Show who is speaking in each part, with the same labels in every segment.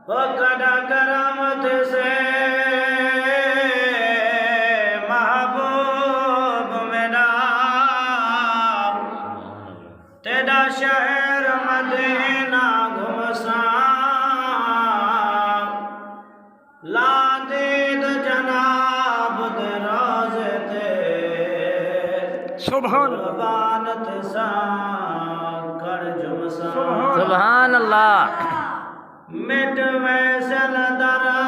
Speaker 1: وقدا کرامت سے محبوب میرا تیرا شہر مدینہ گھمساں لا دید جناب دے روزے تے
Speaker 2: سبحان
Speaker 1: قربانت ساں کر جمساں
Speaker 3: سبحان اللہ
Speaker 1: مٹ ویسل دراد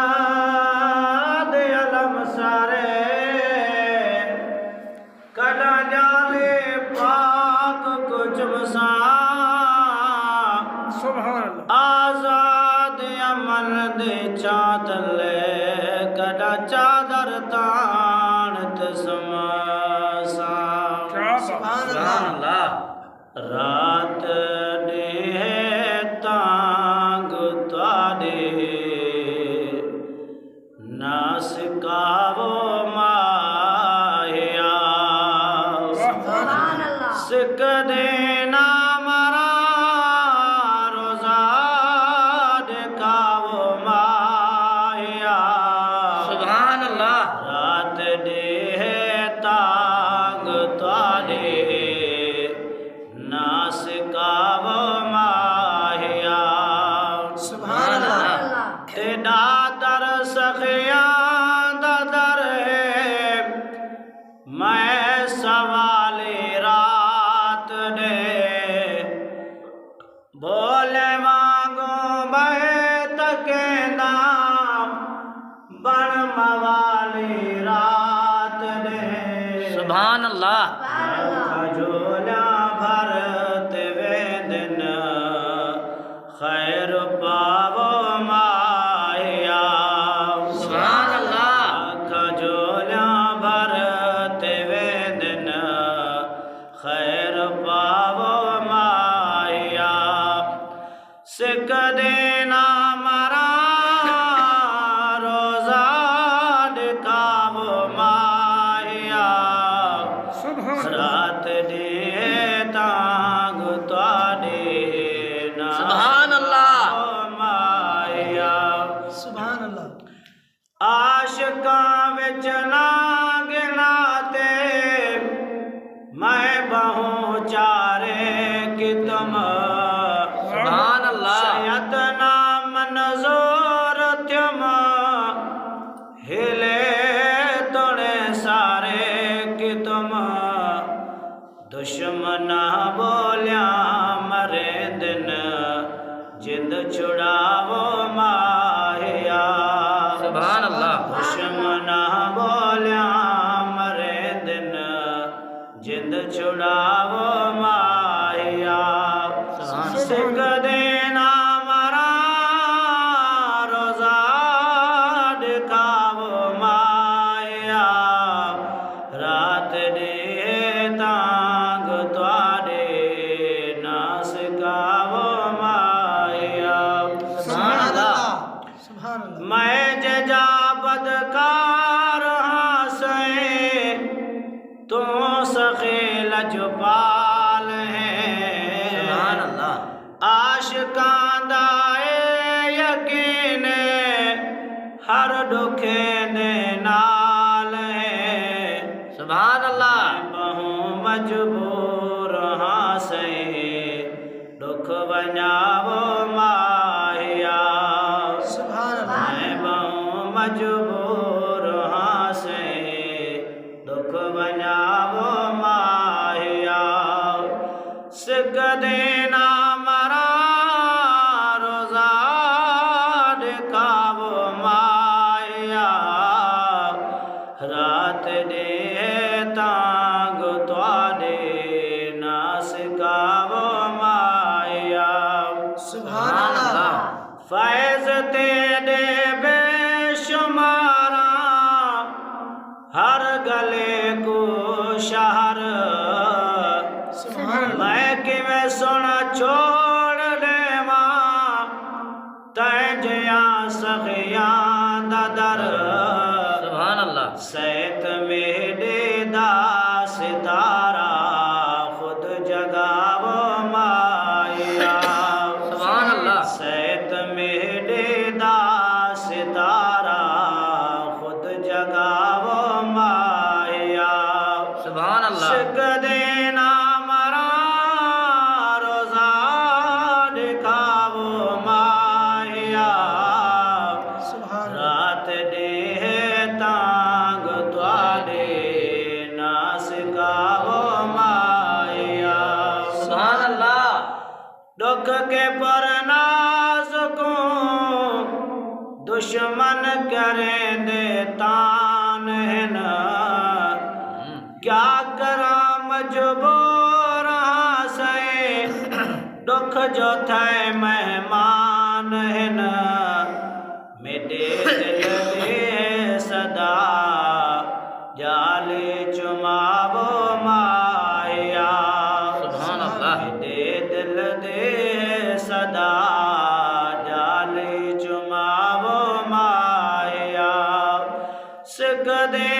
Speaker 1: علم سارے کلا جانے پاک کچھ مساں
Speaker 2: سبحان اللہ
Speaker 1: آزاد امن دے چادلے کلا چادر تانت سماساں
Speaker 2: کیا بات
Speaker 3: سبحان اللہ
Speaker 1: رات دے تانگ تواڈے ناس کاو ماہیا
Speaker 2: سبحان
Speaker 1: سکھ دینا مرا روزہ کاو ماہیا
Speaker 3: سبحان اللہ
Speaker 1: رات دے تانگ تواڈے ناس کاو ماہیا
Speaker 3: سبحان اللہ
Speaker 1: تیڈا در سخیاں دا در ہے میں سوالی رات دے بولے وانگوں بہے تکینا بن موالی رات دے
Speaker 3: سبحان اللہ
Speaker 1: جھولا بھرتے وے دن خیر پاو ماہیا
Speaker 3: سبحان اللہ
Speaker 1: جھولا بھرتے وے دن خیر پاو ماہیا سکھ دینا مرا روزہ ڈکاو ماہیا
Speaker 2: سبحان
Speaker 1: رات دے تانگ تواڈے ناس
Speaker 3: سبحان اللہ
Speaker 1: ماہیا
Speaker 2: سبحان اللہ
Speaker 1: عاشقاں وچ نانگ ناتے میں بہوں چارے کی تم
Speaker 3: سبحان اللہ
Speaker 1: سید نام منظور تم ہلے توڑے سارے کی تم دشمن بولیا مرے دن جند چھڑاو ماہیا
Speaker 3: سبحان اللہ
Speaker 1: دشمن بولیا مرے دن جند چھڑاو ماہیا سکھ دینا مرا روزہ ڈکاو ماہیا رات دے تانگ تواڈے ناس کاو ماہیا
Speaker 3: سبحان اللہ
Speaker 2: سبحان اللہ
Speaker 1: میں ججا بدکار ہاں سے تو سخی لجپال ہیں
Speaker 3: سبحان اللہ
Speaker 1: عاشقاں دا یقین ہر دکھے دے نال ہے
Speaker 3: سبحان اللہ
Speaker 1: بہوں مجبور ہاں سے دکھ ونجاو ماہیا
Speaker 2: سبحان اللہ
Speaker 1: میں بہوں مجبور ہاں سے دکھ ونجاو ماہیا سکھ دینا مرا روزہ ڈکاو ماہیا رات دے تانگ تواڈے ناس کاو ماہیا
Speaker 2: سبحان اللہ
Speaker 1: فیض تیرے بے شماراں ہر گلے کو شہر
Speaker 2: سبحان اللہ
Speaker 1: میں کیویں سونا چھوڑ دیواں تیں جیاں سخیاں دا در
Speaker 3: سبحان اللہ
Speaker 1: سیت میڈے دا ستارہ خود جگاو مایا
Speaker 3: سبحان اللہ
Speaker 1: سیت میڈے دا دشمن کریں دے تان ہن کیا کراں مجبور ہاں سے دکھ جو تھے مہمان ہن میرے دل دے صدا جالی چماو مایا
Speaker 3: سبحان اللہ
Speaker 1: میرے دل دے صدا جالی چماو مایا سکھ دے